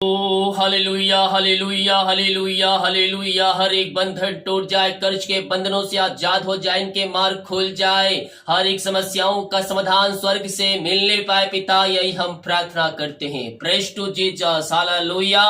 ओ hallelujah hallelujah hallelujah hallelujah. हर एक बंधन टूट जाए, कर्ज के बंधनों से आजाद हो जाए, इनके मार्ग खुल जाए, हर एक समस्याओं का समाधान स्वर्ग से मिलने पाए पिता, यही हम प्रार्थना करते हैं। Praise to Jesus hallelujah.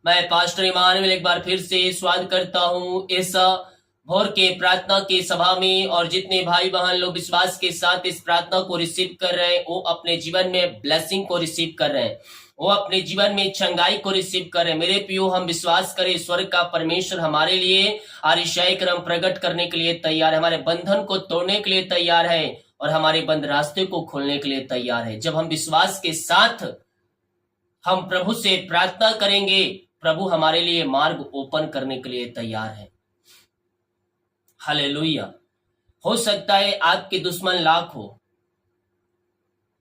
मैं पास्टर इमानुएल एक बार फिर से स्वागत करता हूँ इस भोर के प्रार्थना की सभा में, और जितने भाई बहन लोग विश्वास के साथ इस प्रार्थना को रिसीव कर रहे हैं, वो अपने जीवन में ब्लेसिंग को रिसीव कर रहे हैं, वो अपने जीवन में चंगाई को रिसीव करें। मेरे प्रियो, हम विश्वास करें स्वर्ग का परमेश्वर हमारे लिए आरिशाई क्रम प्रकट करने के लिए तैयार है, हमारे बंधन को तोड़ने के लिए तैयार है, और हमारे बंद रास्ते को खोलने के लिए तैयार है। जब हम विश्वास के साथ हम प्रभु से प्रार्थना करेंगे, प्रभु हमारे लिए मार्ग ओपन करने के लिए तैयार है। हालेलुया। हो सकता है आपके दुश्मन लाख हो,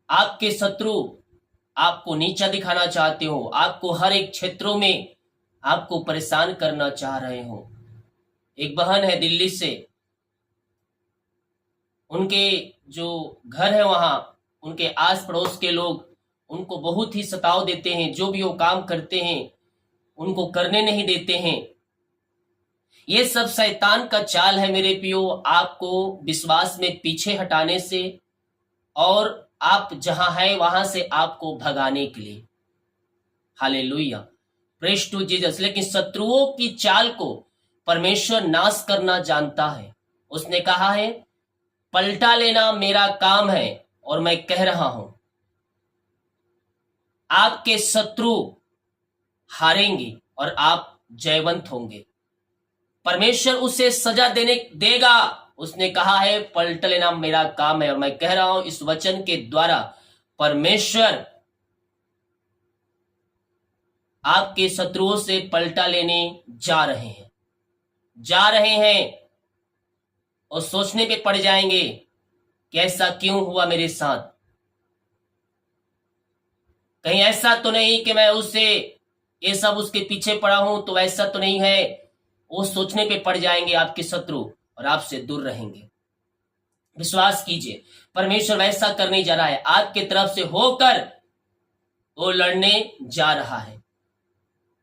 आपके शत्रु आपको नीचा दिखाना चाहते हो, आपको हर एक क्षेत्रों में आपको परेशान करना चाह रहे हो। एक बहन है दिल्ली से, उनके जो घर है वहां उनके आस पड़ोस के लोग उनको बहुत ही सताव देते हैं, जो भी वो काम करते हैं उनको करने नहीं देते हैं। ये सब शैतान का चाल है मेरे प्रियो, आपको विश्वास में पीछे हटाने से और आप जहां है वहां से आपको भगाने के लिए। Hallelujah, praise to Jesus. लेकिन शत्रुओं की चाल को परमेश्वर नाश करना जानता है। उसने कहा है, पलटा लेना मेरा काम है, और मैं कह रहा हूं आपके शत्रु हारेंगे और आप जयवंत होंगे। परमेश्वर उसे सजा देने देगा। उसने कहा है, पलट लेना मेरा काम है, और मैं कह रहा हूं इस वचन के द्वारा परमेश्वर आपके शत्रुओं से पलटा लेने जा रहे हैं, और सोचने पे पड़ जाएंगे कि ऐसा क्यों हुआ मेरे साथ। कहीं ऐसा तो नहीं कि मैं उससे ये सब उसके पीछे पड़ा हूं, तो ऐसा तो नहीं है। वो सोचने पे पड़ जाएंगे आपके शत्रु, और आपसे दूर रहेंगे। विश्वास कीजिए, परमेश्वर वैसा करने जा रहा है, आपके तरफ से होकर वो लड़ने जा रहा है।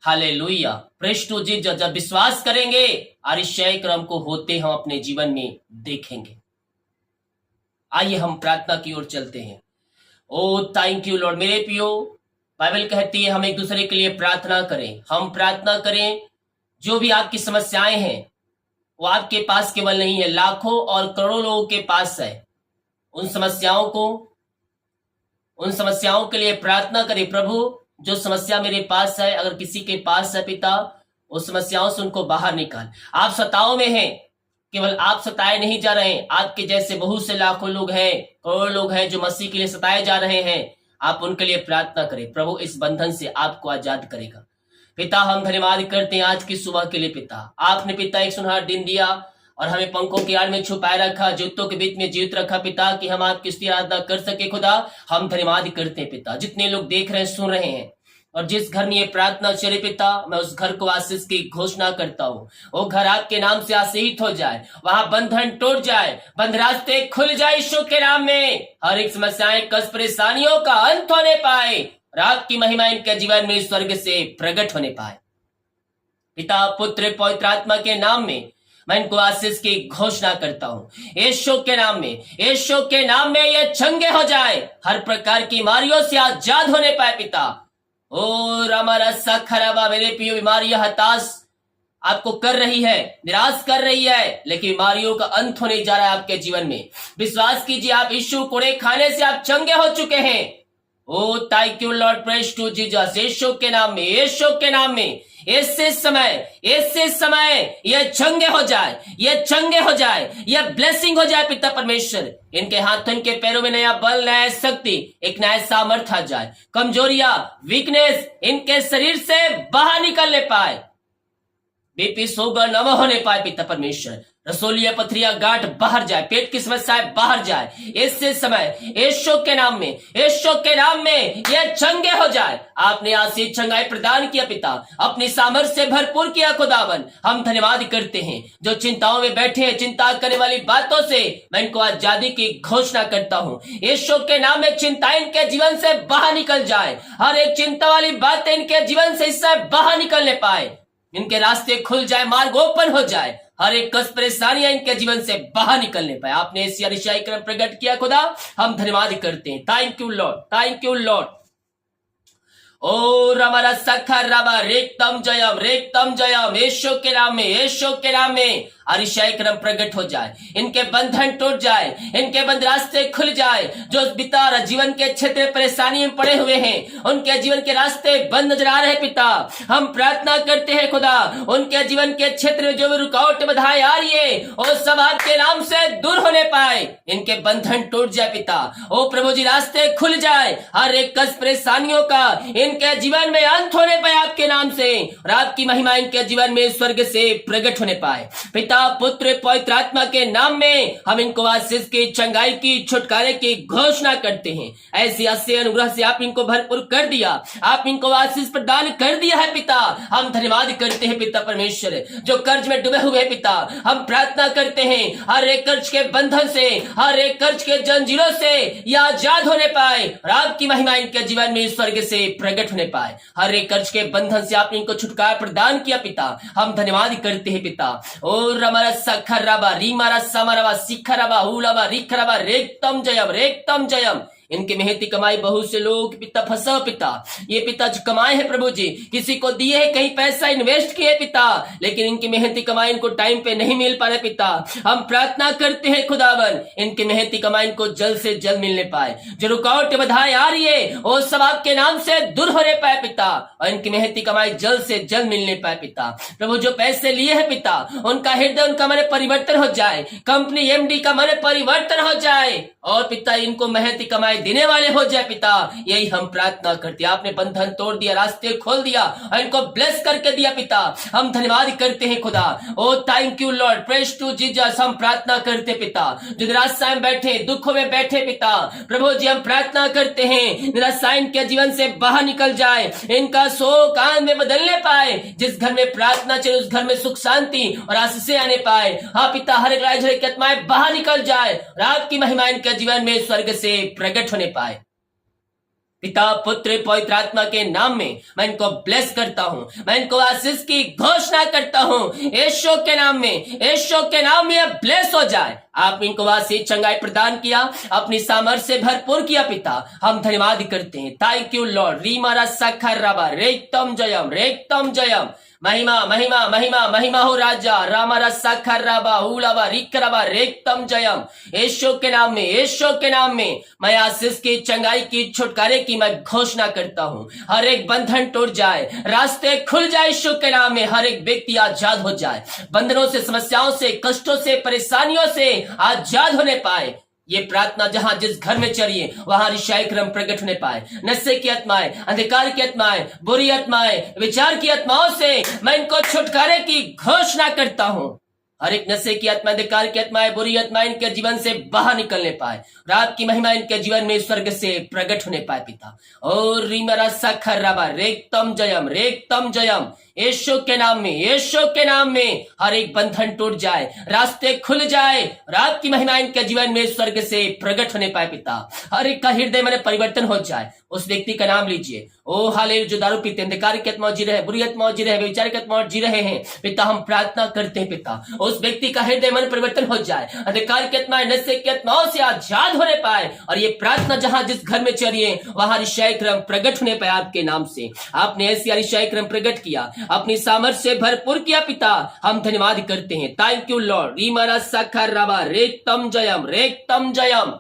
Hallelujah, praise to Jesus. जब विश्वास करेंगे, आरिशाई क्रम को होते हम अपने जीवन में देखेंगे। आइए हम प्रार्थना की ओर चलते हैं। Oh thank you Lord. मेरे प्रियो, बाइबल कहती है हम एक दूसरे के लिए प्रार्थना करें। हम प्रार्थना करें, जो भी आपकी समस्याएं हैं वो आपके पास केवल नहीं है, लाखों और करोड़ों लोगों के पास है। उन समस्याओं के लिए प्रार्थना करें। प्रभु, जो समस्या मेरे पास है, अगर किसी के पास है पिता, उस समस्याओं से उनको बाहर निकाल। आप सताओं में हैं, केवल आप सताए नहीं जा रहे हैं, आपके जैसे बहुत से लाखों लोग हैं, करोड़ों लोग हैं जो मसीह के लिए सताए जा रहे हैं। आप उनके लिए प्रार्थना करें। प्रभु इस बंधन से आपको आजाद करेगा। पिता, हम धन्यवाद करते हैं आज की सुबह के लिए। पिता, आपने पिता एक सुनहरा दिन दिया और हमें पंखों की आड़ में छुपाए रखा, जूतों के बीच में जीवित रखा पिता, कि हम आपकी स्तुति आराधना कर सके। खुदा, हम धन्यवाद करते हैं पिता। जितने लोग देख रहे हैं, सुन रहे हैं, और जिस घर में ये प्रार्थना चले पिता, मैं उस घर को आशीष की घोषणा करता हूँ। वो घर आपके नाम से आशीषित हो जाए, वहां बंधन टूट जाए, बंद रास्ते खुल जाए यीशु के नाम में। हर एक समस्याएं, कष्ट, परेशानियों का अंत होने पाए, और आपकी महिमा इनके जीवन में स्वर्ग से प्रकट होने पाए। पिता, पुत्र, पवित्र आत्मा के नाम में मैं इनको आशीष की घोषणा करता हूं। यीशु के नाम में, यीशु के नाम में ये चंगे हो जाए, हर प्रकार की बीमारियों से आजाद होने पाए पिता। ओ रामा रस्सा खराबा, मेरे प्रियो, बीमारियां हताश आपको कर रही है, निराश कर रही है, लेकिन बीमारियों का अंत होने जा रहा है आपके जीवन में। विश्वास कीजिए, आप यीशु कोड़े खाने से आप चंगे हो चुके हैं। Oh thank you Lord, praise to Jesus. Yeshu के नाम में, यीशु के नाम में ऐसे समय ये चंगे हो जाए, ये चंगे हो जाए, ये ब्लेसिंग हो जाए पिता परमेश्वर। इनके हाथों, इनके पैरों में नया बल, नया शक्ति, एक नया सामर्थ्य आ जाए। कमजोरियां, वीकनेस इनके शरीर से बाहर निकलने पाए, बीपी शुगर न होने पाए पिता परमेश्वर। रसोलिया पथरिया गांठ बाहर जाए, पेट की समस्याएं बाहर जाए इससे समय यीशु के नाम में, यीशु के नाम में यह चंगे हो जाए। आपने आशीष चंगाई प्रदान किया पिता, अपनी सामर्थ्य से भरपूर किया खुदावन। हम धन्यवाद करते हैं। जो चिंताओं में बैठे हैं, चिंता करने वाली बातों से मैं इनको आजादी की घोषणा करता हूँ। यीशु के नाम में चिंताएं इनके जीवन से बाहर निकल जाए। हर एक चिंता वाली बातें इनके जीवन से इससे बाहर निकलने पाए, इनके रास्ते खुल जाए, मार्ग ओपन हो जाए, हर एक कष्ट परेशानियां इनके जीवन से बाहर निकलने पाए। आपने इस यशायाह क्रम प्रकट किया खुदा, हम धन्यवाद करते हैं। Thank you Lord, thank you Lord. ओ रमारा सखर रबा रेक्तम जयम यीशु के नाम में, यीशु के नाम में यशायाह क्रम प्रकट हो जाए, इनके बंधन टूट जाए, इनके बंद रास्ते खुल जाए। जो पिता जीवन के क्षेत्र में परेशानी में पड़े हुए हैं, उनके जीवन के रास्ते बंद नजर आ रहे हैं पिता, हम प्रार्थना करते हैं खुदा, उनके जीवन के क्षेत्र में जो भी रुकावट बाधाएं आ रही है वो सब आपके नाम से दूर होने पाए, इनके बंधन टूट जाए पिता। ओ प्रभु जी, रास्ते खुल जाए, हर एक कष्ट परेशानियों का इनके जीवन में अंत होने पाए आपके नाम से, और आपकी महिमा इनके जीवन में स्वर्ग से प्रकट होने पाए। पिता, पुत्र, पवित्र आत्मा के नाम में हम इनको आशीष की, चंगाई की, छुटकारे की घोषणा करते हैं। ऐसी आशीष अनुग्रह से आप इनको भरपूर कर दिया, आप इनको आशीष प्रदान कर दिया है पिता। हम धन्यवाद करते हैं पिता परमेश्वर। जो कर्ज में डूबे हुए पिता, हम प्रार्थना करते हैं हर एक कर्ज के बंधन से, हर एक कर्ज के जंजीरों से ये आजाद होने पाए, और आपकी महिमा इनके जीवन में स्वर्ग से प्रकट होने पाए। हर एक कर्ज के बंधन से आपने इनको छुटकारा प्रदान किया पिता, हम धन्यवाद करते हैं पिता। और रमारा सखरबा रीमारा समरबा सिखरबा हुलबा रिखरबा रेक्तम जयम इनकी मेहनती कमाई बहुत से लोग पिता फंसा पिता, ये पिता जो कमाए हैं प्रभु जी, किसी को दिए हैं, कहीं पैसा इन्वेस्ट किए पिता, लेकिन इनकी मेहनती कमाई इनको टाइम पे नहीं मिल पा रहे पिता। हम प्रार्थना करते हैं खुदावन, इनकी मेहनती कमाई इनको जल्द से जल्द मिलने पाए। जो रुकावट बाधाएं आ रही है वो सब आपके नाम से दूर होने पाए पिता, और इनकी मेहनती कमाई जल्द से जल्द मिलने पाए पिता। प्रभु, जो पैसे लिए हैं पिता, उनका हृदय, उनका मन परिवर्तन हो जाए, कंपनी एमडी का मन परिवर्तन हो जाए, और पिता इनको मेहनती कमाई देने वाले हो जाए पिता। यही हम प्रार्थना करते हैं। आपने बंधन तोड़ दिया, रास्ते खोल दिया, और इनको ब्लेस करके दिया पिता। हम धन्यवाद करते हैं खुदा। Oh thank you Lord, praise to Jesus. हम प्रार्थना करते पिता, जो निराशा में बैठे, दुखों में बैठे पिता, प्रभु जी हम प्रार्थना करते हैं निराशा इनके जीवन से बाहर निकल जाए, इनका शोक आनंद में बदलने पाए। जिस घर में प्रार्थना चले उस घर में सुख शांति और आशीषें आने पाए। हाँ पिता, हर एक लड़ाई झगड़े की आत्माएं बाहर निकल जाए, और आपकी महिमा इनके जीवन में स्वर्ग से प्रकट होने पाए। पिता, पुत्र, पवित्र आत्मा के नाम में मैं इनको ब्लेस करता हूँ, मैं इनको आशीष की घोषणा करता हूँ। यीशु के नाम में, यीशु के नाम में ब्लेस हो जाए। आप इनको आशीष चंगाई प्रदान किया, अपनी सामर्थ्य से भरपूर किया पिता, हम धन्यवाद करते हैं। Thank you Lord. रीमारा सखर रबा रेक्तम जयम महिमा महिमा महिमा महिमा हो राजा। रामारा सखर रबा हुलबा रिकरबा रेक्तम जयम यीशु के नाम में, यीशु के नाम में मैं आशीष की, चंगाई की, छुटकारे की मैं घोषणा करता हूँ। हर एक बंधन टूट जाए, रास्ते खुल जाए यीशु के नाम में, हर एक व्यक्ति आजाद हो जाए, बंधनों से, समस्याओं से, कष्टों से, परेशानियों से आजाद होने पाए। ये प्रार्थना जहां जिस घर में चलिए वहां यशायाह क्रम प्रकट होने पाए। नशे की आत्माएं, अंधकार की आत्माएं, बुरी आत्माएं, विचार की आत्माओं से मैं इनको छुटकारे की घोषणा करता हूं। हर एक नशे की आत्मा, अंधकार की आत्माएं, बुरी आत्माएं इनके जीवन से बाहर निकलने पाए, और आपकी महिमा इनके जीवन में स्वर्ग से प्रकट होने पाए पिता। और रिमरा सखर रबा रेक्तम जयम यीशु के नाम में, यीशु के नाम में हर एक बंधन टूट जाए, रास्ते खुल जाए, और आपकी महिमा इनके जीवन में स्वर्ग से प्रकट होने पाए पिता। हर एक का हृदय में परिवर्तन हो जाए। उस व्यक्ति का नाम लीजिए, ओ हालेलुया, जो दारू पीते, अंधकार की आत्मा जी रहे, बुरी आत्मा जी रहे, विचार की आत्मा जी रहे हैं पिता, हम प्रार्थना करते हैं पिता, उस व्यक्ति का हृदय मन परिवर्तन हो जाए, अंधकार की आत्माएं, नशे की आत्माओं से आजाद होने पाए। और ये प्रार्थना जहां जिस घर में चलिए वहां यशायाह क्रम प्रकट होने पाए आपके नाम से। आपने ऐसी यशायाह क्रम प्रकट किया, अपनी सामर्थ्य से भरपूर किया पिता, हम धन्यवाद करते हैं। Thank you Lord. रीमारा सखर रबा रेक्तम जयम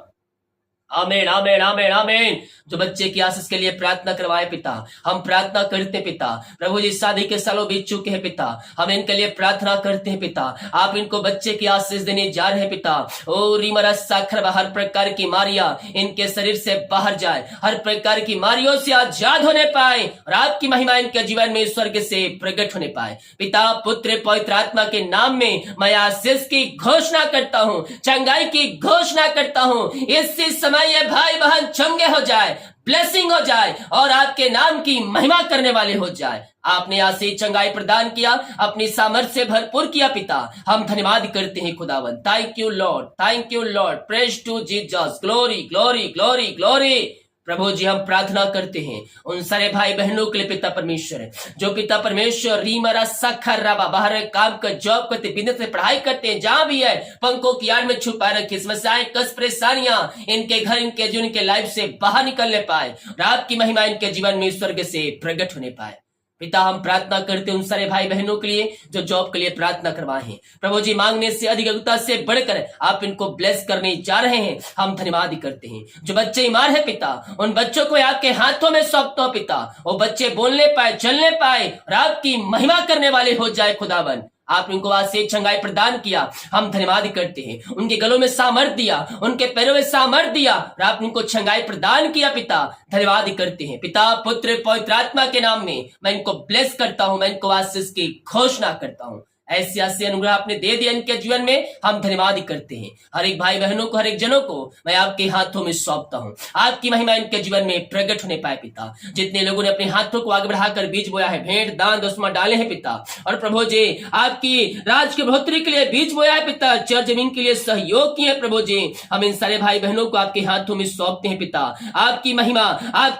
आमीन आमीन आमीन आमीन। जो बच्चे की आशीष के लिए प्रार्थना करवाए पिता, हम प्रार्थना करते हैं पिता। प्रभु जी शादी के सालों बीत चुके हैं पिता, हम इनके लिए प्रार्थना करते हैं पिता। आप इनको बच्चे की आशीष देने जा रहे हैं पिता। ओ रिमरा साखर, हर प्रकार की मारिया इनके शरीर से बाहर जाए, हर प्रकार की मारियों से आजाद होने पाए और आपकी महिमा इनके जीवन में स्वर्ग से प्रकट होने पाए। पिता पुत्र पवित्र आत्मा के नाम में मैं आशीष की घोषणा करता हूँ, चंगाई की घोषणा करता हूँ। इसी समय ये भाई बहन चंगे हो जाए, ब्लेसिंग हो जाए और आपके नाम की महिमा करने वाले हो जाए। आपने आशीष चंगाई प्रदान किया, अपनी सामर्थ्य से भरपूर किया पिता। हम धन्यवाद करते हैं खुदावन। Thank you Lord, thank you Lord. Praise to Jesus, glory glory glory glory. प्रभु जी हम प्रार्थना करते हैं उन सारे भाई बहनों के लिए पिता परमेश्वर, जो पिता परमेश्वर रीमरा सखर रबा बाहर काम कर, जॉब करते, बिजनेस में पढ़ाई करते हैं, जहां भी है पंखों की आड़ में छुपा रखी समस्याएं, कष्ट, परेशानियां इनके घर, इनके जीवन के लाइफ से बाहर निकलने पाए और आपकी महिमा इनके जीवन में स्वर्ग से प्रकट होने पाए। पिता हम प्रार्थना करते हैं उन सारे भाई बहनों के लिए जो जॉब के लिए प्रार्थना करवाए हैं। प्रभु जी मांगने से अधिकता से बढ़कर आप इनको ब्लेस करने जा रहे हैं, हम धन्यवाद करते हैं। जो बच्चे बीमार है पिता, उन बच्चों को आपके हाथों में सौंपता हूं पिता। वो बच्चे बोलने पाए, चलने पाए और आपकी महिमा करने वाले हो जाए खुदावन। आप इनको आज से चंगाई प्रदान किया, हम धन्यवाद करते हैं। उनके गलों में सामर्थ दिया, उनके पैरों में सामर्थ दिया और आप इनको चंगाई प्रदान किया पिता, धन्यवाद करते हैं। पिता पुत्र पवित्र आत्मा के नाम में मैं इनको ब्लेस करता हूं, मैं इनको आशीष की घोषणा करता हूं। ऐसे ऐसे अनुग्रह आपने दे दिया इनके जीवन में, हम धन्यवाद करते हैं। हर एक भाई बहनों को, हर एक जनों को मैं आपके हाथों में सौंपता हूं। आपकी महिमा इनके जीवन में प्रकट होने पाए पिता। जितने लोगों ने अपने हाथों को आगे बढ़ाकर बीज बोया है, भेंट दान दसमा डाले हैं पिता, और प्रभु जी आपकी राज की बढ़ोतरी के लिए बीज बोया है पिता, चर्च जमीन के लिए सहयोग किए प्रभु जी, हम इन सारे भाई बहनों को आपके हाथों में सौंपते हैं पिता। आपकी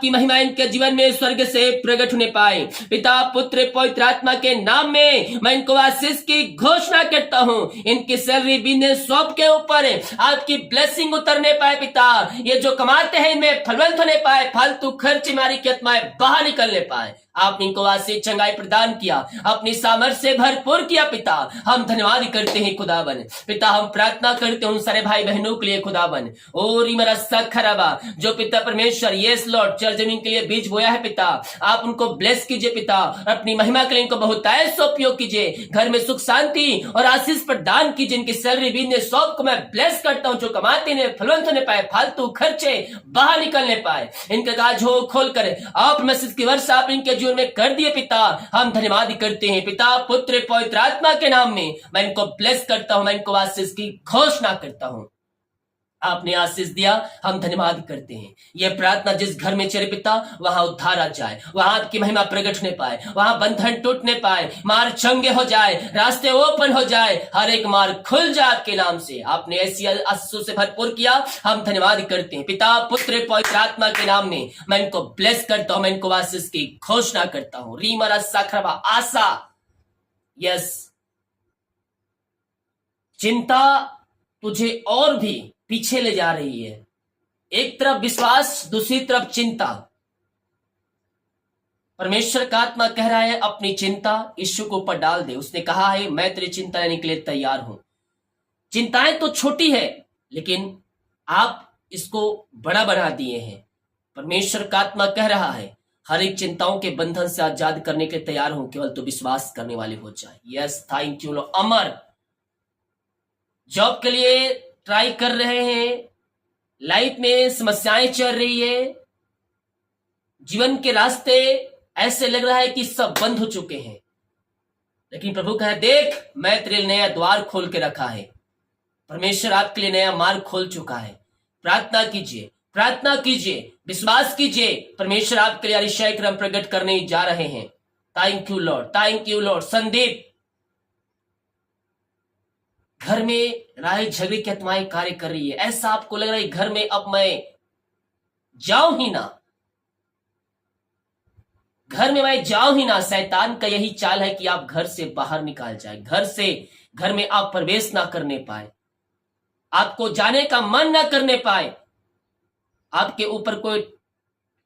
महिमा इनके जीवन में स्वर्ग से प्रकट होने पाए पिता पुत्र पवित्र आत्मा के नाम में मैं इनको आशीष की घोषणा करता हूं। इनकी सैलरी बिजनेस शॉप के ऊपर आपकी ब्लेसिंग उतरने पाए पिता। ये जो कमाते हैं इनमें फलवंत होने पाए, फालतू खर्च मारी की आत्माएं बाहर निकलने पाए। आपने इनको आशीष चंगाई प्रदान किया, अपनी सामर्थ्य से भरपूर किया पिता, हम धन्यवाद करते हैं खुदावन। पिता हम प्रार्थना करते हैं उन सारे भाई बहनों के लिए खुदावन। और मेरा सखराबा जो पिता परमेश्वर यस लॉर्ड चर्च जमीन के लिए बीज बोया है पिता, आप उनको ब्लेस कीजिए पिता, अपनी महिमा के लिए इनको बहुतायत से उपयोग कीजिए। घर में सुख शांति और आशीष प्रदान कीजिए। इनकी सैलरी बिजनेस शॉप को मैं ब्लेस करता हूं, जो कमाते हैं फलवंत होने पाए, फालतू खर्चे बाहर निकलने पाए। इनके काज हो खोल कर आप मैसेज की वर्षा आप इनके में कर दिए पिता, हम धन्यवाद करते हैं। पिता पुत्र पवित्र आत्मा के नाम में मैं इनको ब्लेस करता हूं, मैं इनको आशीष की घोषणा करता हूं। आपने आशीष दिया, हम धन्यवाद करते हैं। यह प्रार्थना जिस घर में चले पिता, वहां उद्धार आ जाए, वहां आपकी महिमा प्रकट होने पाए, वहां बंधन टूटने पाए, मार्ग चंगे हो जाए, रास्ते ओपन हो जाए, हर एक मार्ग खुल जाए आपके नाम से। आपने ऐसी आशीषों से भरपूर किया, हम धन्यवाद करते हैं। पिता पुत्र पवित्र आत्मा के नाम में मैं इनको ब्लेस करता हूं, मैं इनको आशीष की घोषणा करता हूं। रीमरा साखरवा आशा, यस, चिंता तुझे और भी पीछे ले जा रही है। एक तरफ विश्वास, दूसरी तरफ चिंता। परमेश्वर का आत्मा कह रहा है अपनी चिंता यीशु के ऊपर डाल दे। उसने कहा है मैं तेरी चिंता लेने के लिए तैयार हूं। चिंताएं तो छोटी है, लेकिन आप इसको बड़ा बना दिए हैं। परमेश्वर का आत्मा कह रहा है हर एक चिंताओं के बंधन से आजाद करने के लिए तैयार हूं, केवल तो विश्वास करने वाले हो जाए। Yes, thank you Lord. Amar job के लिए ट्राई कर रहे हैं, लाइफ में समस्याएं चल रही है, जीवन के रास्ते ऐसे लग रहा है कि सब बंद हो चुके हैं, लेकिन प्रभु कहे देख मैं तेरे लिए नया द्वार खोल के रखा है। परमेश्वर आपके लिए नया मार्ग खोल चुका है। प्रार्थना कीजिए, प्रार्थना कीजिए, विश्वास कीजिए, परमेश्वर आपके लिए अतिशय क्रम प्रकट करने जा रहे हैं। Thank you Lord, thank you Lord. Sandeep, घर में लड़ाई झगड़े की आत्माएं कार्य कर रही है, ऐसा आपको लग रहा है घर में अब मैं जाऊं ही ना, घर में मैं जाऊं ही ना। शैतान का यही चाल है कि आप घर से बाहर निकाल जाए, घर में आप प्रवेश ना करने पाए, आपको जाने का मन ना करने पाए। आपके ऊपर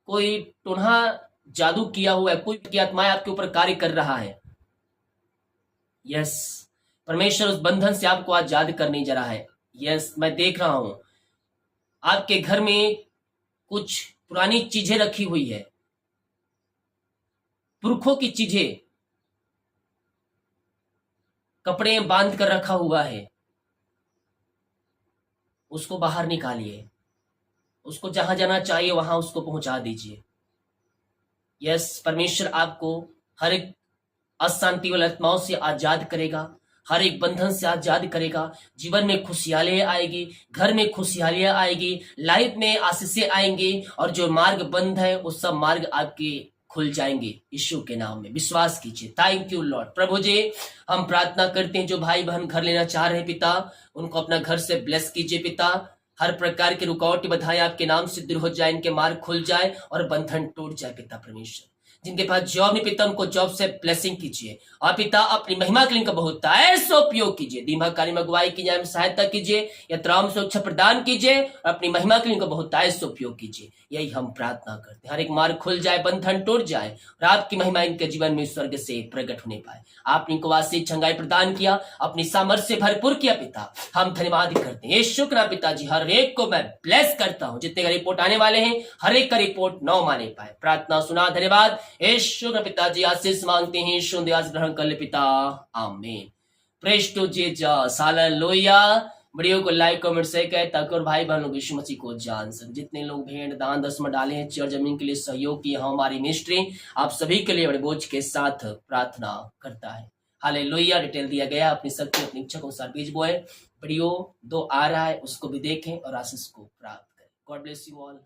कोई टुन्हा जादू किया हुआ है, कोई की आत्माएं आपके ऊपर कार्य कर रहा है। यस, परमेश्वर उस बंधन से आपको आजाद करने जा रहा है। यस, मैं देख रहा हूं आपके घर में कुछ पुरानी चीजें रखी हुई है, पुरखों की चीजें, कपड़े बांध कर रखा हुआ है, उसको बाहर निकालिए, उसको जहां जाना चाहिए वहां उसको पहुंचा दीजिए। यस, परमेश्वर आपको हर एक अशांति वाली आत्माओं से आजाद करेगा, हर एक बंधन से आजाद करेगा। जीवन में खुशहाली आएगी, घर में खुशहाली आएगी, लाइफ में आशीषें आएंगी, और जो मार्ग बंद है वो सब मार्ग आपके खुल जाएंगे। यीशु के नाम में विश्वास कीजिए। Thank you Lord. प्रभु जी, हम प्रार्थना करते हैं जो भाई बहन घर लेना चाह रहे हैं पिता, उनको अपना घर से ब्लेस कीजिए पिता। हर प्रकार की रुकावट बाधाएं आपके नाम से दूर हो जाए, इनके मार्ग खुल जाए और बंधन टूट जाए पिता परमेश्वर। जिनके पास जॉब नहीं पिता, उनको जॉब से ब्लेसिंग कीजिए, और पिता अपनी महिमा के लिए इनका बहुत ऐसा उपयोग कीजिए। दिमाग कार्य में अगुवाई कीजिए, सहायता कीजिए, यात्राओं में सुरक्षा प्रदान कीजिए, और अपनी महिमा के लिए इनका बहुत ऐसा उपयोग कीजिए। यही हम प्रार्थना करते हैं। हर एक मार्ग खुल जाए, बंधन टूट जाए, और आपकी महिमा इनके जीवन में स्वर्ग से प्रकट होने पाए। आपने इनको वासी चंगाई प्रदान किया, अपनी सामर्थ्य से भरपूर किया पिता, हम धन्यवाद करते हैं। ये शुक्र पिताजी, हर एक को मैं ब्लेस करता हूं। जितने का रिपोर्ट आने वाले हैं, हर एक का रिपोर्ट 9 माने पाए। प्रार्थना सुना, धन्यवाद। शुक्र पिताजी, आशीष मांगते हैं, शुद्ध ग्रहण कर ले पिता, आमीन। Praise to Jesus, hallelujah. Video को लाइक कमेंट से कहे ताकि और भाई बहन लोग यीशु मसीह को जान सके। जितने लोग भेंट दान दसम डाले हैं, चर्च जमीन के लिए सहयोग किए, हमारी मिनिस्ट्री आप सभी के लिए बड़े बोझ के साथ प्रार्थना करता है। हालेलुया। डिटेल दिया गया, अपनी शक्ति अपनी इच्छा को अनुसार बीज बोए। वीडियो 2 आ रहा है, उसको भी देखें और आशीष को प्राप्त करें। God bless you all.